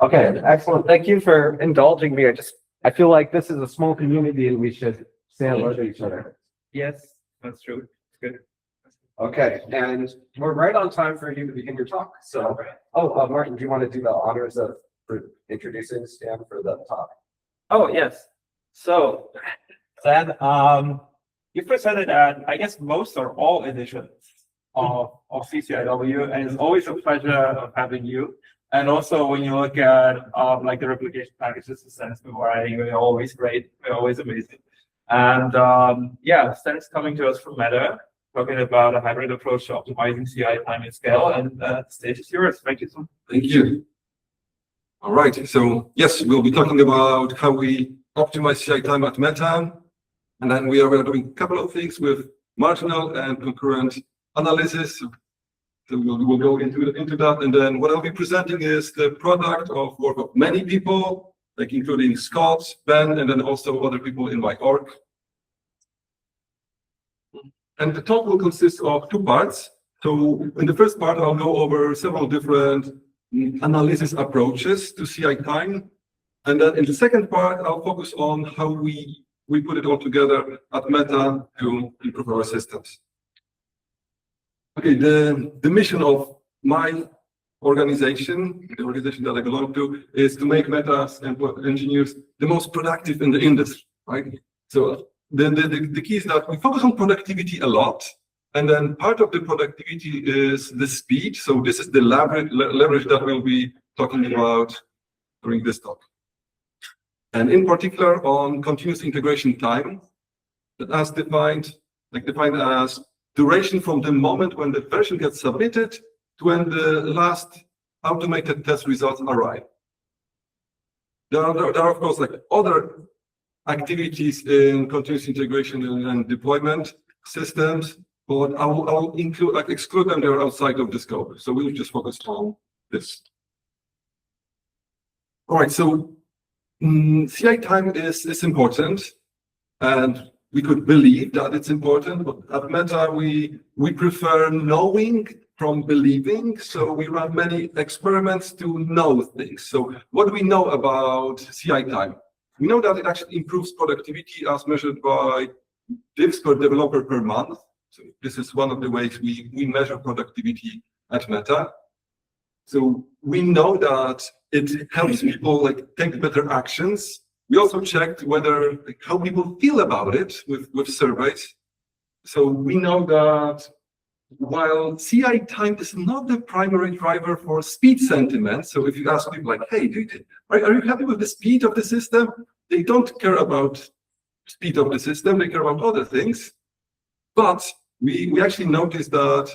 Okay, excellent. Thank you for indulging me. I feel like this is a small community and we should say hello to each other. Yes, that's true. It's good. Okay, and we're right on time for you to begin your talk. So, Martin, do you want to do the honors of introducing Stan for the talk? Oh, yes. So then you presented at, I guess, most or all editions of CCIW, and it's always a pleasure of having you. And also when you look at like the replication packages the Stan has been writing, they're always great, they're always amazing. And yeah, Stan is coming to us from Meta, talking about a hybrid approach to optimizing CI time and scale. And the stage is yours. Thank you so much. Thank you. All right. So yes, we'll be talking about how we optimize CI time at Meta. And then we are doing a couple of things with marginal and concurrent analysis. So we'll go into that. And then what I'll be presenting is the product of work of many people, like including Scott, Ben, and then also other people in my org. And the talk will consist of two parts. So in the first part, I'll go over several different analysis approaches to CI time. And then in the second part, I'll focus on how we put it all together at Meta to improve our systems. Okay, the mission of my organization, the organization that I belong to, is to make Meta engineers the most productive in the industry, right? So the key is that we focus on productivity a lot. And then part of the productivity is the speed. So this is the leverage that we'll be talking about during this talk. And in particular on continuous integration time, that as defined as duration from the moment when the version gets submitted to when the last automated test results arrive. There are of course like other activities in continuous integration and deployment systems, but I'll exclude them. They're outside of the scope. So we'll just focus on this. All right, so CI time is important, and we could believe that it's important, but at Meta, we prefer knowing from believing. So we run many experiments to know things. So what do we know about CI time? We know that it actually improves productivity as measured by diffs per developer per month. So this is one of the ways we measure productivity at Meta. So we know that it helps people like take better actions. We also checked whether how people feel about it with surveys. So we know that while CI time is not the primary driver for speed sentiment, so if you ask people like, hey, are you happy with the speed of the system? They don't care about speed of the system, they care about other things. But we actually noticed that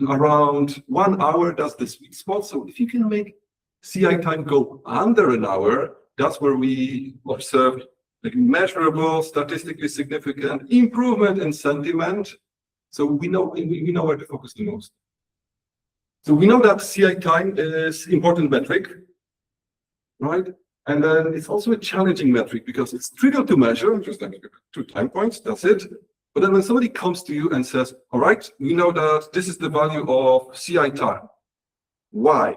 around 1 hour, that's the sweet spot. So if you can make CI time go under an hour, that's where we observed like measurable, statistically significant improvement in sentiment. So we know where to focus the most. So we know that CI time is important metric, right? And then it's also a challenging metric because it's trivial to measure, just like 2 time points, that's it. But then when somebody comes to you and says, all right, we know that this is the value of CI time. Why?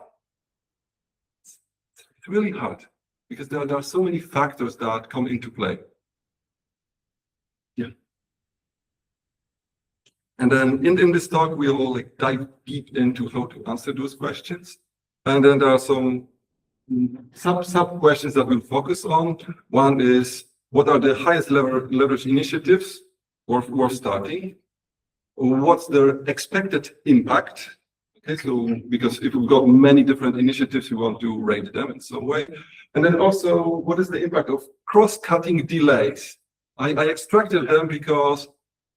It's really hard because there are so many factors that come into play. Yeah. And then in this talk, we'll like dive deep into how to answer those questions. And then there are some sub questions that we'll focus on. One is, what are the highest leverage initiatives worth starting? What's their expected impact? Okay, so because if we've got many different initiatives, we want to rate them in some way. And then also, what is the impact of cross-cutting delays? I extracted them because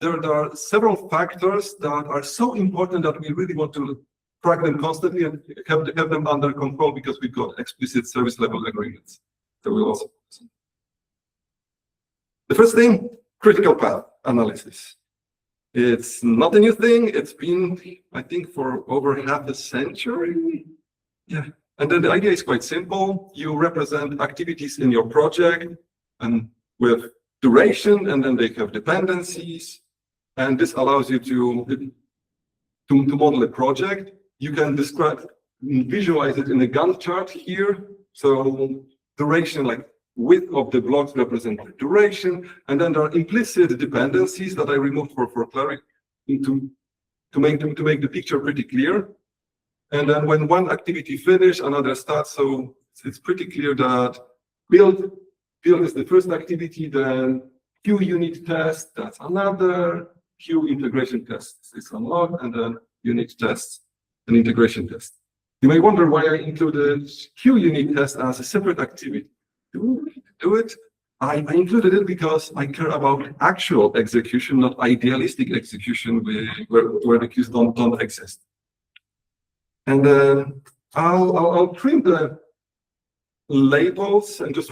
there are several factors that are so important that we really want to track them constantly and have them under control because we've got explicit service level agreements. So we'll also. The first thing, critical path analysis. It's not a new thing. It's been, I think, for over half a century. Yeah. And then the idea is quite simple. You represent activities in your project and with duration, and then they have dependencies. And this allows you to model a project. You can describe visualize it in a Gantt chart here. So duration, like width of the blocks represent the duration, and then there are implicit dependencies that I removed for clarity to make the picture pretty clear. And then when one activity finishes, another starts. So it's pretty clear that build is the first activity, then Q unit test, that's another, Q integration test is unlocked, and then unit tests and integration test. You may wonder why I included Q unit test as a separate activity. Do it. I included it because I care about actual execution, not idealistic execution where the queues don't exist. And then I'll trim the labels and just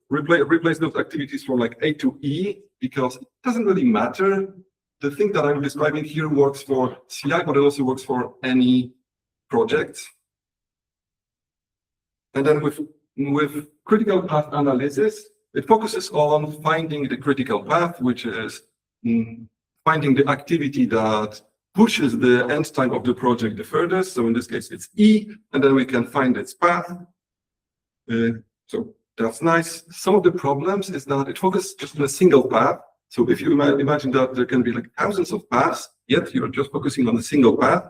replace those activities from like A to E, because it doesn't really matter. The thing that I'm describing here works for CI, but it also works for any project. And then with critical path analysis, it focuses on finding the critical path, which is finding the activity that pushes the end time of the project the furthest. So in this case, it's E, and then we can find its path. So that's nice. Some of the problems is that it focuses just on a single path. So if you imagine that there can be like thousands of paths, yet you're just focusing on a single path.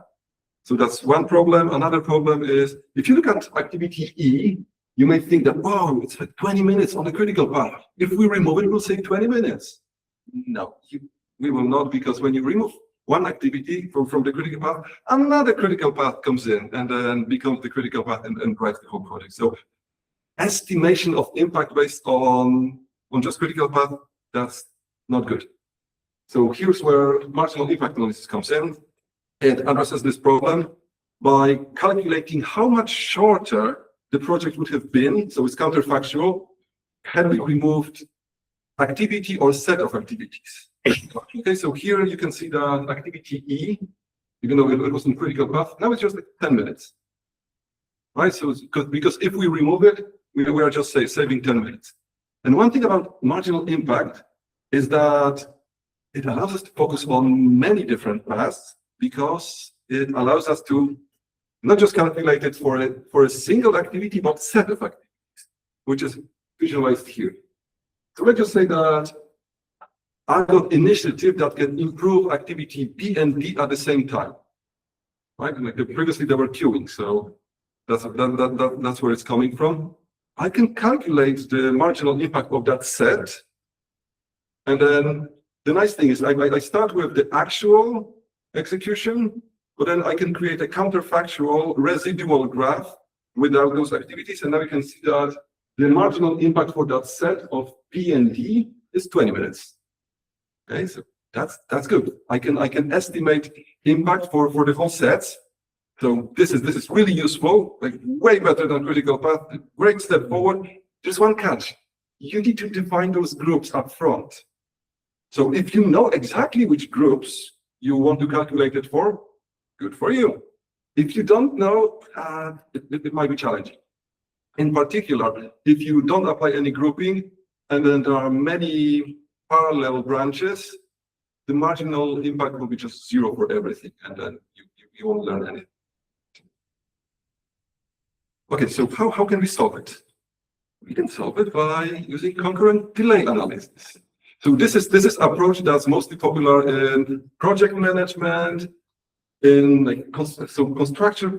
So that's one problem. Another problem is if you look at activity E, you may think that, wow, it's like 20 minutes on the critical path. If we remove it, we'll save 20 minutes. No, we will not, because when you remove one activity from the critical path, another critical path comes in and then becomes the critical path and drives the whole project. So estimation of impact based on just critical path, that's not good. So here's where marginal impact analysis comes in. It addresses this problem by calculating how much shorter the project would have been. So it's counterfactual had we removed activity or set of activities. Okay, so here you can see that activity E, even though it was in critical path, now it's just like 10 minutes. Right? So because if we remove it, we are just saving 10 minutes. And one thing about marginal impact is that it allows us to focus on many different paths, because it allows us to not just calculate it for a single activity, but set of activities, which is visualized here. So let's just say that I've got initiative that can improve activity B and D at the same time. Right? Like previously they were queuing, so that's where it's coming from. I can calculate the marginal impact of that set. And then the nice thing is I start with the actual execution, but then I can create a counterfactual residual graph without those activities. And now we can see that the marginal impact for that set of P and D is 20 minutes. Okay, so that's good. I can estimate impact for the whole sets. So this is really useful, like way better than critical path. Great step forward. Just one catch. You need to define those groups up front. So if you know exactly which groups you want to calculate it for, good for you. If you don't know, it might be challenging. In particular, if you don't apply any grouping, and then there are many parallel branches, the marginal impact will be just 0 for everything, and then you won't learn anything. Okay, so how can we solve it? We can solve it by using concurrent delay analysis. So this is approach that's mostly popular in project management, in like construction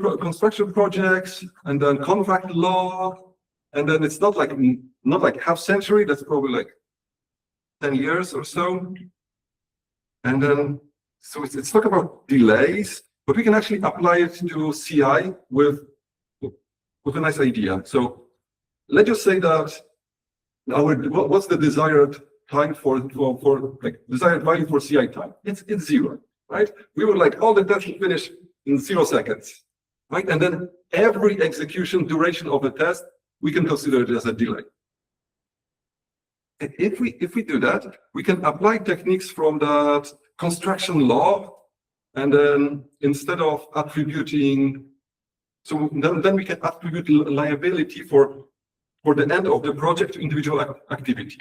projects, and then contract law, and then it's not like half century. That's probably like 10 years or so. And then so it's talk about delays, but we can actually apply it to CI with a nice idea. So let's just say that what's the desired time for like desired value for CI time? It's 0, right? We would like all the tests to finish in 0 seconds, right? And then every execution duration of the test, we can consider it as a delay. And if we do that, we can apply techniques from that construction law, and then instead of attributing, so then we can attribute liability for the end of the project to individual activities.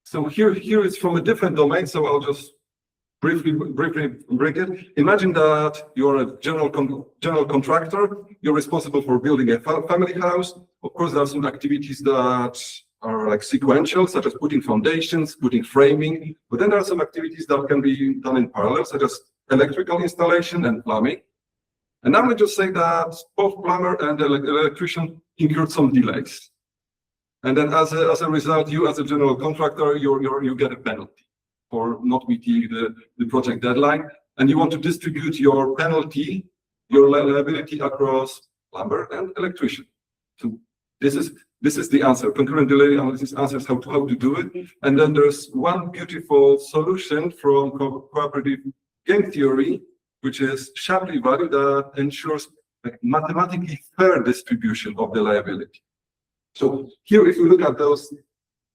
So here is from a different domain, so I'll just briefly break it. Imagine that you're a general contractor. You're responsible for building a family house. Of course, there are some activities that are like sequential, such as putting foundations, putting framing. But then there are some activities that can be done in parallel, such as electrical installation and plumbing. And I would just say that both plumber and electrician incurred some delays. And then as a result, you as a general contractor, you get a penalty for not meeting the project deadline. And you want to distribute your penalty, your liability across plumber and electrician. So this is the answer. Concurrent delay analysis answers how to do it. And then there's one beautiful solution from cooperative game theory, which is Shapley value that ensures like mathematically fair distribution of the liability. So here, if you look at those,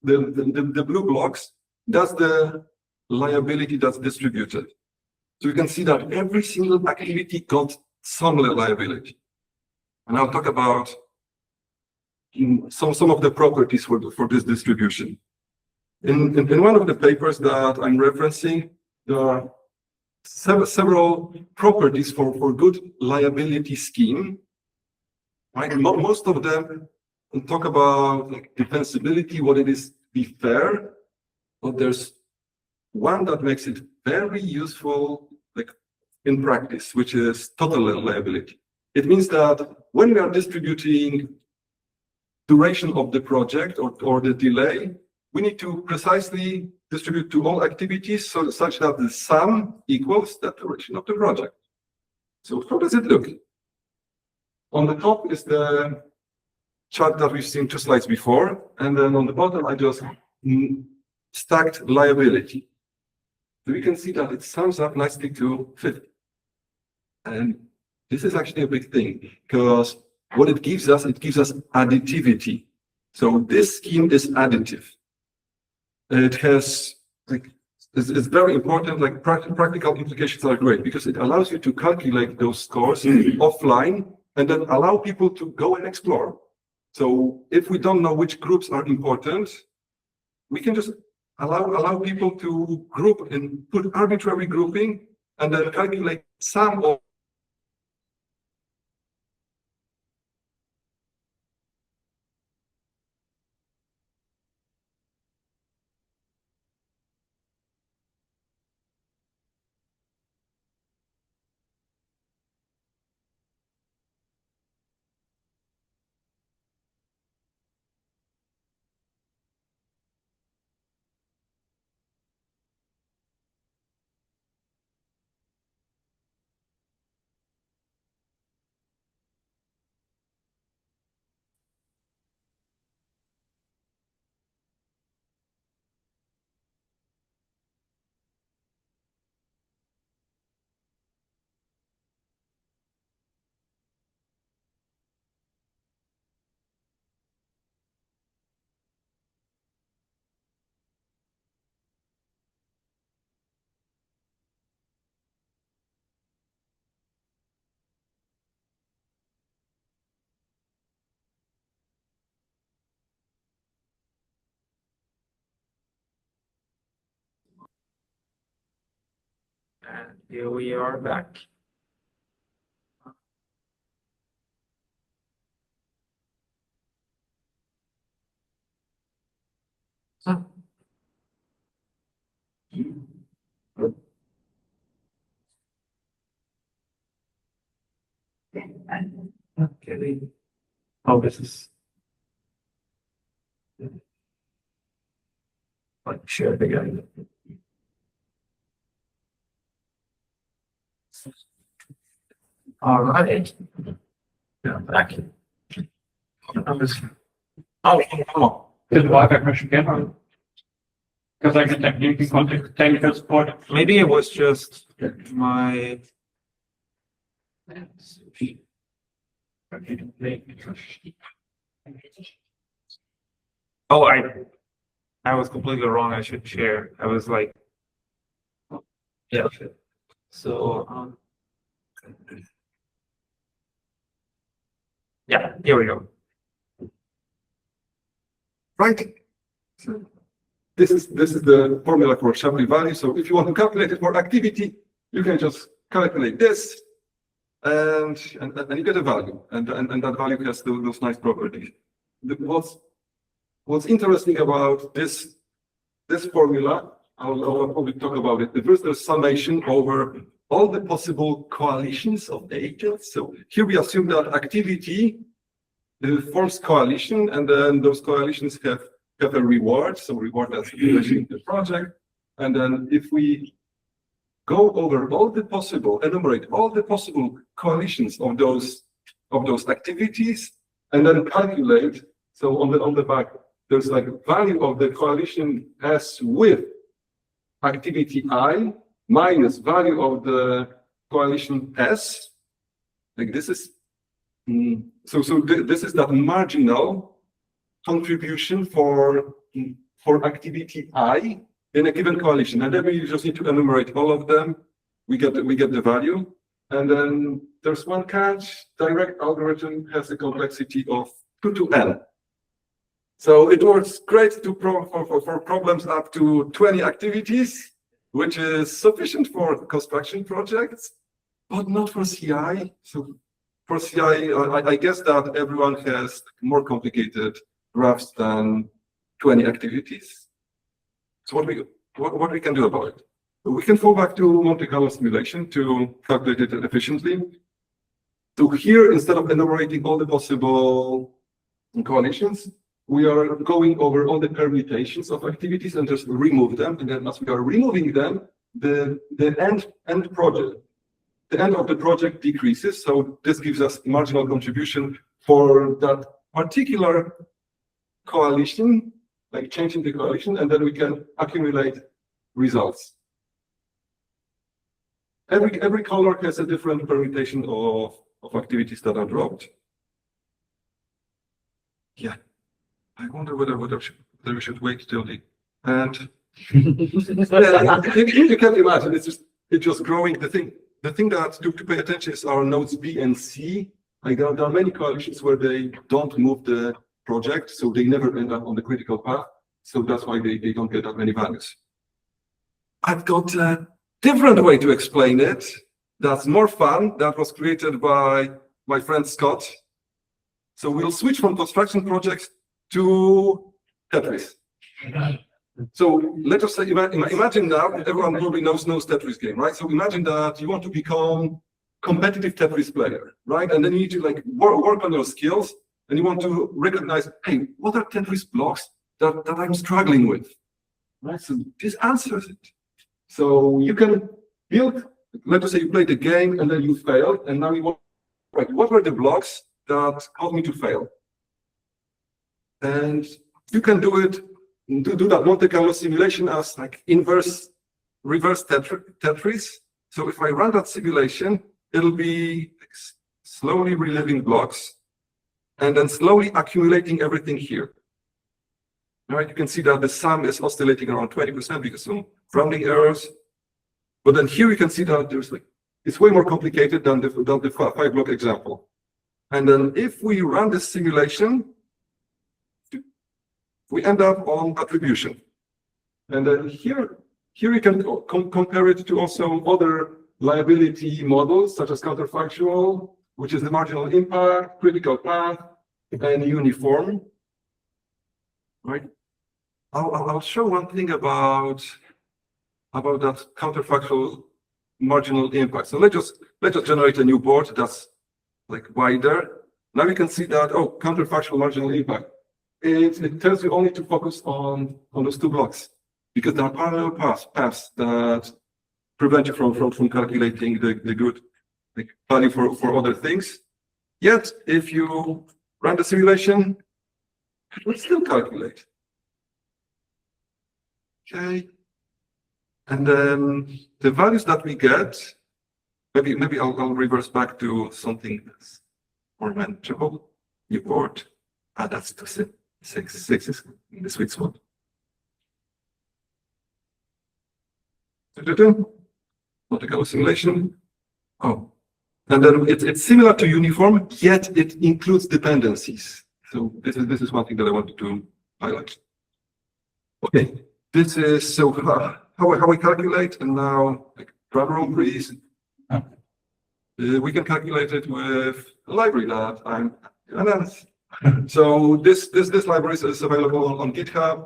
the blue blocks, that's the liability that's distributed. So you can see that every single activity got some liability. And I'll talk about some of the properties for this distribution. In one of the papers that I'm referencing, there are several properties for good liability scheme. Right? Most of them talk about like defensibility, what it is to be fair, but there's one that makes it very useful like in practice, which is total liability. It means that when we are distributing duration of the project or the delay, we need to precisely distribute to all activities such that the sum equals the duration of the project. So how does it look? On the top is the chart that we've seen 2 slides before, and then on the bottom I just stacked liability. So we can see that it sums up nicely to 50. And this is actually a big thing, because what it gives us additivity. So this scheme is additive. It has like it's very important, like practical implications are great because it allows you to calculate those scores offline and then allow people to go and explore. So if we don't know which groups are important, we can just allow people to group and put arbitrary grouping and then calculate sum of And here we are back. Okay. Oh, this is like share it again. All right. Yeah, back. Oh, did the Wi-Fi crash again? Because I can technically contact technical support. Maybe it was just my. Oh, I was completely wrong. I should share. I was like, yeah. So, yeah, here we go. right. this is the formula for Shapley value. So if you want to calculate it for activity, you can just calculate this, and you get a value, and that value has those nice properties. What's interesting about this formula, I'll probably talk about it. First, there's summation over all the possible coalitions of agents. So here we assume that activity forms coalition, and then those coalitions have a reward. So reward as relation to the project. And then if we go over all the possible, enumerate all the possible coalitions of those activities, and then calculate. So on the back, there's like value of the coalition S with activity I minus value of the coalition S. Like this is this is that marginal contribution for activity I in a given coalition, and then we just need to enumerate all of them. We get the value, and then there's one catch: direct algorithm has a complexity of 2 to n. So it works great for problems up to 20 activities, which is sufficient for construction projects, but not for CI. So for CI, I guess that everyone has more complicated graphs than 20 activities. So what we can do about it? We can fall back to Monte Carlo simulation to calculate it efficiently. So here, instead of enumerating all the possible coalitions, we are going over all the permutations of activities and just remove them. And then as we are removing them, the end of the project decreases. So this gives us marginal contribution for that particular coalition, like changing the coalition, and then we can accumulate results. Every color has a different permutation of activities that are dropped. Yeah. I wonder whether we should wait till the end. You can imagine it's just growing. The thing that to pay attention is our nodes B and C. Like there are many coalitions where they don't move the project, so they never end up on the critical path. So that's why they don't get that many values. I've got a different way to explain it. That's more fun. That was created by my friend Scott. So we'll switch from construction projects to Tetris. So let us say, imagine now, everyone probably knows Tetris game, right? So imagine that you want to become competitive Tetris player, right? And then you need to like work on your skills, and you want to recognize, hey, what are Tetris blocks that I'm struggling with, right? So this answers it. So you can build, let us say you played the game and then you failed, and now you want, right, what were the blocks that caused me to fail? And you can do that Monte Carlo simulation as like reverse Tetris. So if I run that simulation, it'll be slowly reliving blocks and then slowly accumulating everything here. All right, you can see that the sum is oscillating around 20% because of rounding errors. But then here you can see that there's like, it's way more complicated than the 5-block example. And then if we run this simulation, we end up on attribution. And then here you can compare it to also other liability models, such as counterfactual, which is the marginal impact, critical path, and uniform. Right? I'll show one thing about that counterfactual marginal impact. So let's just generate a new board that's like wider. Now we can see that, oh, counterfactual marginal impact. It tells you only to focus on those 2 blocks because there are parallel paths that prevent you from calculating the good value for other things. Yet, if you run the simulation, it will still calculate. Okay. And then the values that we get, maybe I'll reverse back to something that's more manageable. New board. That's the 6 is in the sweet spot. Monte Carlo simulation. Oh, and then it's similar to uniform, yet it includes dependencies. So this is one thing that I wanted to highlight. Okay, this is so how we calculate, and now like, drum roll please. We can calculate it with a library that so this library is available on GitHub,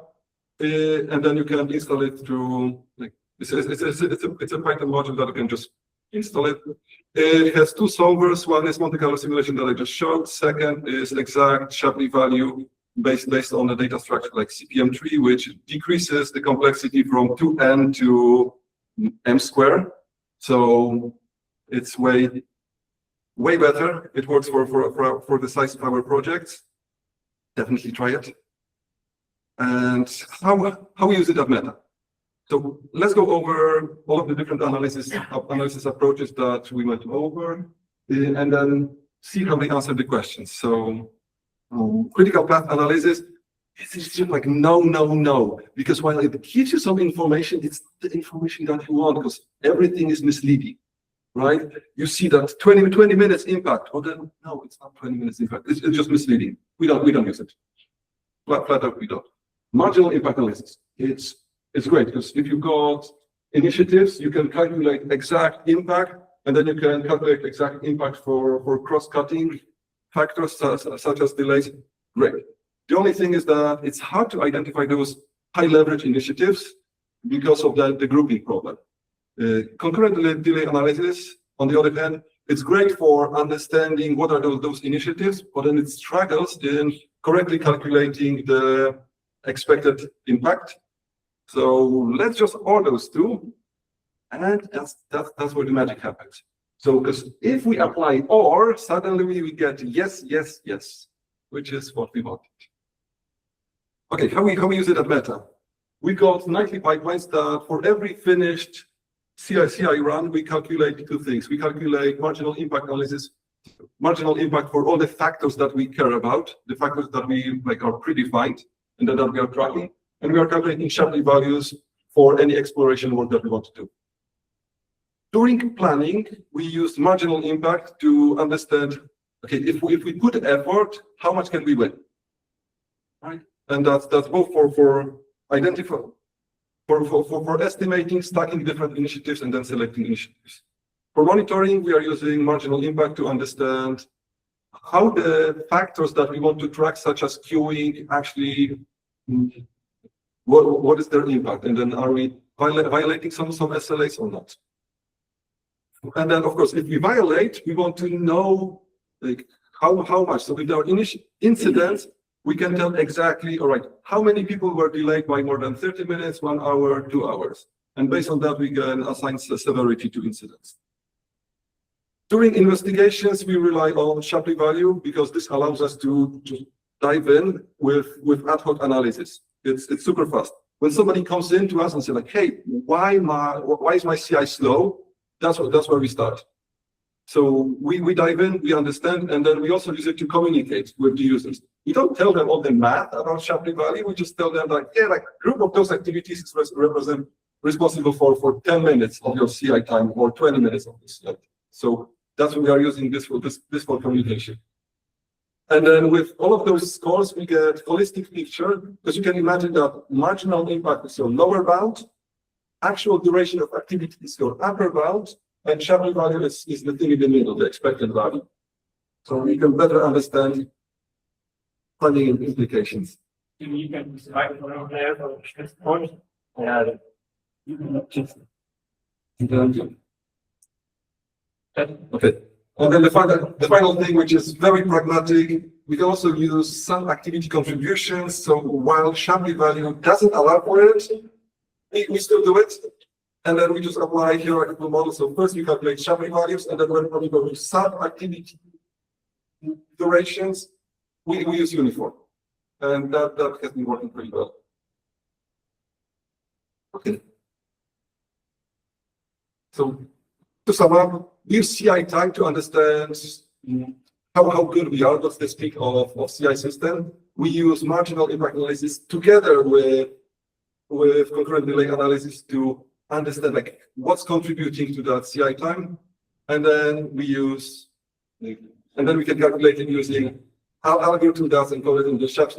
and then you can install it through like it's a Python module that you can just install it. It has two solvers. One is Monte Carlo simulation that I just showed. Second is exact Shapley value based on the data structure like CPM3, which decreases the complexity from 2n to m squared. So it's way better. It works for the size of our projects. Definitely try it. And how we use it at Meta. So let's go over all of the different analysis approaches that we went over, and then see how they answer the questions. So critical path analysis, it's just like no, because while it gives you some information, it's the information that you want, because everything is misleading, right? You see that 20 minutes impact, or then no, it's not 20 minutes impact. It's just misleading. We don't use it. Flat out, we don't. Marginal impact analysis. It's great because if you've got initiatives, you can calculate exact impact, and then you can calculate exact impact for cross-cutting factors such as delays. Great. The only thing is that it's hard to identify those high leverage initiatives because of the grouping problem. Concurrent delay analysis, on the other hand, it's great for understanding what are those initiatives, but then it struggles in correctly calculating the expected impact. So let's just OR those two, and that's where the magic happens. So because if we apply OR, suddenly we get yes, which is what we wanted. Okay, how we use it at Meta? We got nightly pipelines that for every finished CI run, we calculate two things. We calculate marginal impact analysis, marginal impact for all the factors that we care about, the factors that we like are predefined and that we are tracking. And we are calculating Shapley values for any exploration work that we want to do. During planning, we use marginal impact to understand, okay, if we put effort, how much can we win? Right? And that's both for identify, for estimating, stacking different initiatives, and then selecting initiatives. For monitoring, we are using marginal impact to understand how the factors that we want to track, such as queuing, actually what is their impact, and then are we violating some SLAs or not? And then, of course, if we violate, we want to know like how much. So with our incidents, we can tell exactly, all right, how many people were delayed by more than 30 minutes, 1 hour, 2 hours. And based on that, we can assign severity to incidents. During investigations, we rely on Shapley value because this allows us to dive in with ad hoc analysis. It's super fast. When somebody comes in to us and say like, hey, why is my CI slow? That's where we start. So we dive in, we understand, and then we also use it to communicate with the users. We don't tell them all the math about Shapley value. We just tell them like, yeah, like group of those activities is responsible for 10 minutes of your CI time or 20 minutes of this CI. So that's what we are using this for communication. And then with all of those scores, we get holistic picture, because you can imagine that marginal impact is your lower bound, actual duration of activity is your upper bound, and Shapley value is the thing in the middle, the expected value. So we can better understand planning implications. You can decide from there for this point. Yeah. Okay. And then the final thing, which is very pragmatic, we can also use some activity contributions. So while Shapley value doesn't allow for it, we still do it. And then we just apply hierarchical models. So first we calculate Shapley values, and then when we go to sub-activity durations, we use uniform. And that has been working pretty well. Okay. So to sum up, we use CI time to understand how good we are, what's the peak of CI system. We use marginal impact analysis together with concurrent delay analysis to understand like what's contributing to that CI time. And then we can calculate it using algorithm that's encoded in the shop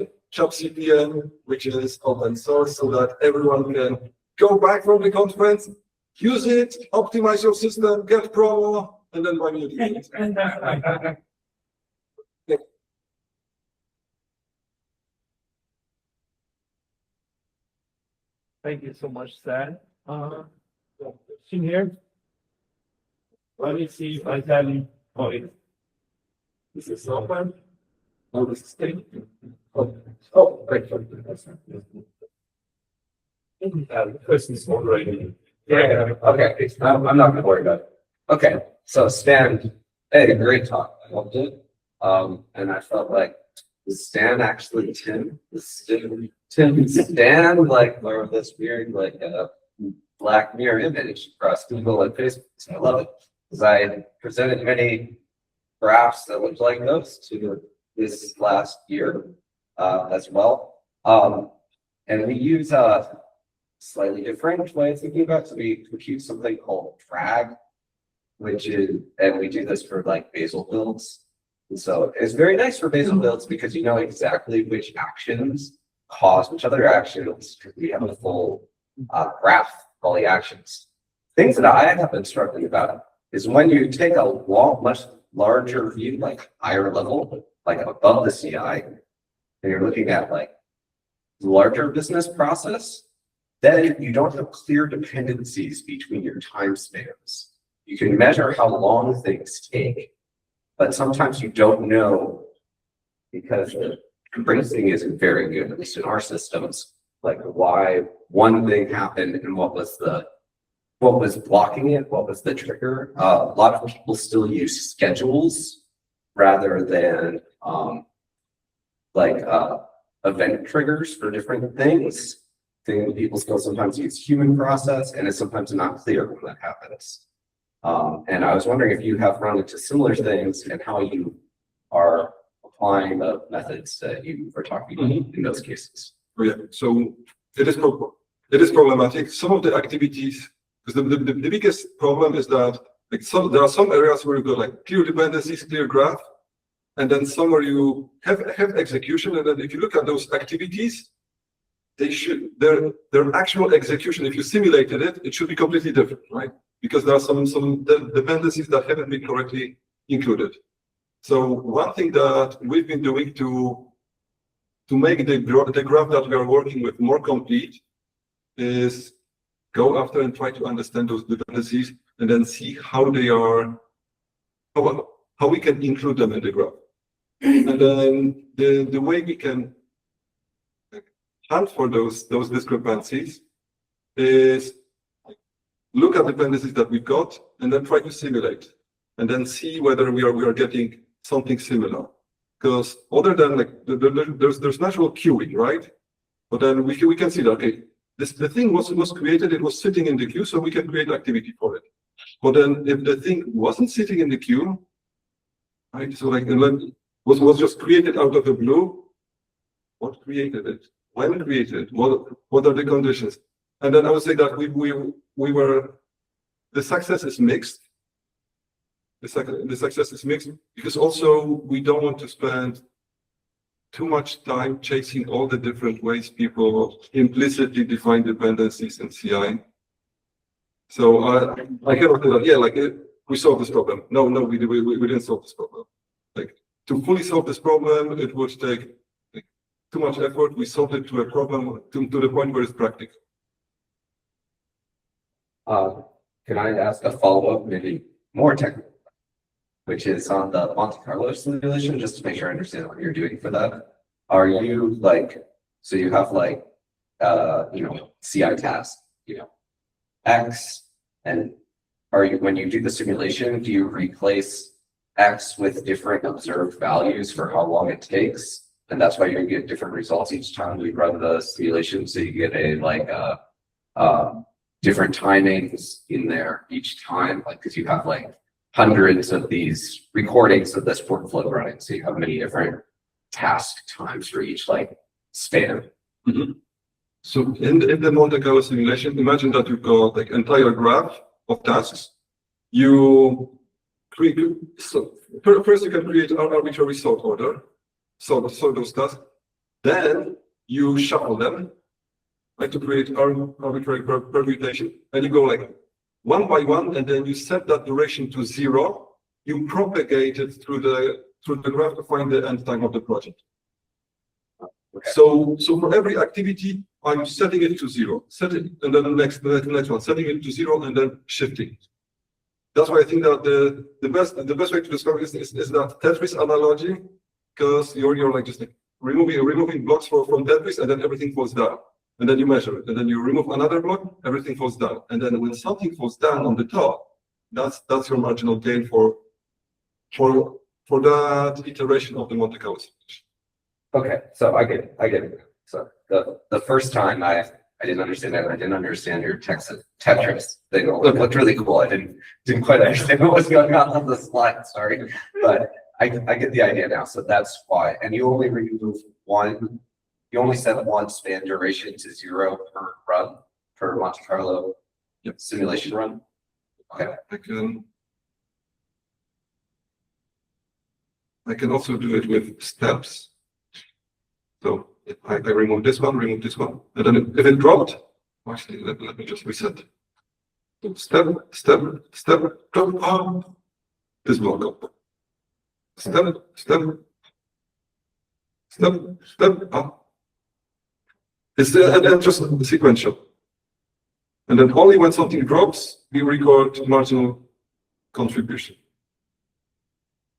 CPN, which is open source, so that everyone can go back from the conference, use it, optimize your system, get promo, and then buy new tickets. Thank you so much, Stan. In here. Let me see if I can. Oh, this is open. Oh, this is state. Oh, great. Person's already. Yeah, okay, I'm not gonna worry about it. Okay, so Stan had a great talk, I loved it. And I felt like, is Stan actually Tim? Is Tim Stan, like, or this weird, like, Black Mirror image across Google and Facebook? So I love it, because I presented many graphs that looked like those to this last year, as well. And we use slightly different way of thinking about it. So we compute something called drag, which is, and we do this for like basal builds. And so it's very nice for basal builds because you know exactly which actions cause which other actions. We have a full graph of all the actions. Things that I have been struggling about is when you take a much larger view, like higher level, like above the CI, and you're looking at like larger business process, then you don't have clear dependencies between your time spans. You can measure how long things take, but sometimes you don't know because the tracing isn't very good, at least in our systems, like why one thing happened and what was blocking it, what was the trigger. A lot of people still use schedules rather than event triggers for different things. People still sometimes use human process, and it's sometimes not clear when that happens. And I was wondering if you have run into similar things and how you are applying the methods that you were talking about in those cases. Yeah, so it is problematic. Some of the activities, because the biggest problem is that like there are some areas where you've got like clear dependencies, clear graph, and then some where you have execution, and then if you look at those activities, their actual execution, if you simulated it, it should be completely different, right? Because there are some dependencies that haven't been correctly included. So one thing that we've been doing to make the graph that we are working with more complete is go after and try to understand those dependencies and then see how they are, how we can include them in the graph. And then the way we can hunt for those discrepancies is look at dependencies that we've got and then try to simulate and then see whether we are getting something similar. Because other than like there's natural queuing, right? But then we can see that okay, the thing was created, it was sitting in the queue, so we can create activity for it. But then if the thing wasn't sitting in the queue, right? So like was just created out of the blue, what created it? When created? What are the conditions? And then I would say that the success is mixed. The success is mixed because also we don't want to spend too much time chasing all the different ways people implicitly define dependencies in CI. So I cannot do that. Yeah, like we solved this problem. No, we didn't solve this problem. Like to fully solve this problem, it would take too much effort. We solved it to a problem to the point where it's practical. Can I ask a follow-up, maybe more technical, which is on the Monte Carlo simulation, just to make sure I understand what you're doing for that. Are you like, so you have like, CI task, X, and when you do the simulation, do you replace X with different observed values for how long it takes? And that's why you get different results each time we run the simulation. So you get different timings in there each time, like, because you have like hundreds of these recordings of this workflow running. So you have many different task times for each like span. Mm-hmm. So in the Monte Carlo simulation, imagine that you've got like entire graph of tasks. You create, so first you can create an arbitrary sort order. sort those tasks. Then you shuffle them, like to create arbitrary permutation, and you go like one by one, and then you set that duration to 0. You propagate it through the graph to find the end time of the project. Okay. So for every activity, I'm setting it to 0, and then the next one, setting it to 0, and then shifting. That's why I think that the best way to describe it is that Tetris analogy, because you're like just like removing blocks from Tetris, and then everything falls down. And then you measure it, and then you remove another block, everything falls down. And then when something falls down on the top, that's your marginal gain for that iteration of the Monte Carlo simulation. Okay, so I get it. So the first time I didn't understand it. I didn't understand your Tetris thing. It looked really cool. I didn't quite understand what was going on the slide. Sorry, but I get the idea now. So that's why. And you only remove one. You only set one span duration to 0 per run, per Monte Carlo simulation run. Okay. I can also do it with steps. So I remove this one, and then if it dropped, actually let me just reset. So step, drop, up. This block up. Step, up. It's and then just sequential. And then only when something drops, we record marginal contribution.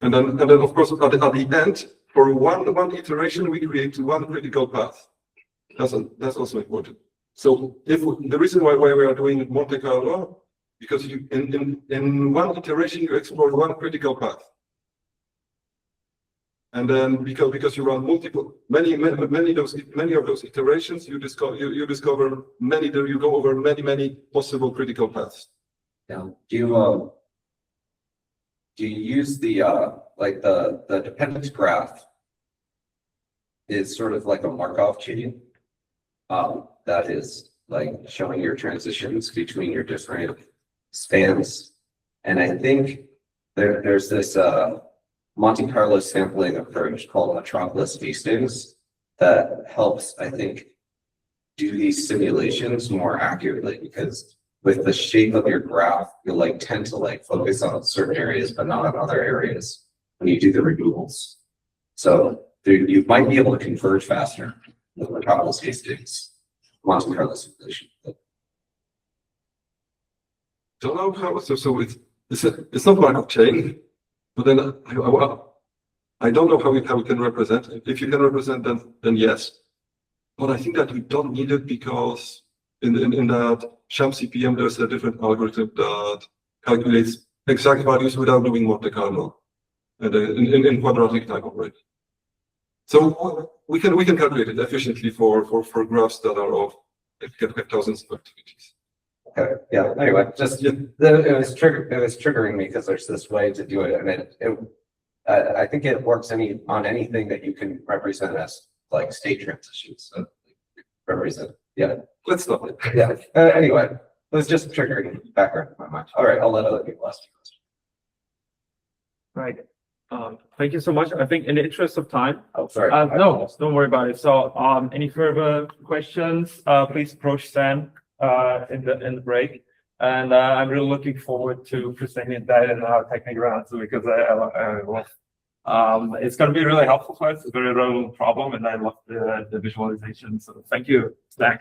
And then of course at the end, for one iteration, we create one critical path. That's also important. So the reason why we are doing Monte Carlo, because in one iteration you explore one critical path. And then because you run many of those iterations, you discover many. You go over many possible critical paths. Yeah. Do you use the like the dependence graph is sort of like a Markov chain that is like showing your transitions between your different spans, and I think there's this Monte Carlo sampling approach called Metropolis Hastings that helps, I think, do these simulations more accurately, because with the shape of your graph, you'll like tend to like focus on certain areas but not on other areas when you do the removals. So you might be able to converge faster with Metropolis Hastings Monte Carlo simulation. Don't know how. So it's not Markov chain. But then I don't know how we can represent. If you can represent, then yes. But I think that we don't need it, because in that sham CPM there's a different algorithm that calculates exact values without doing Monte Carlo, and in quadratic type already. So we can calculate it efficiently for graphs that are of have thousands of activities. Okay. Yeah. Anyway, just it was triggering me because there's this way to do it, and I think it works on anything that you can represent as like state transitions. So represent. Yeah. Let's stop it. Yeah. Anyway, it was just triggering background in my mind. All right. I'll let other people ask you questions. Right. Thank you so much. I think in the interest of time. Oh, sorry. No, don't worry about it. So, any further questions? Please approach Stan in the break. And I'm really looking forward to presenting that in our technical round, because it's going to be really helpful for us. It's a very relevant problem, and I love the visualization. So, thank you, Stan.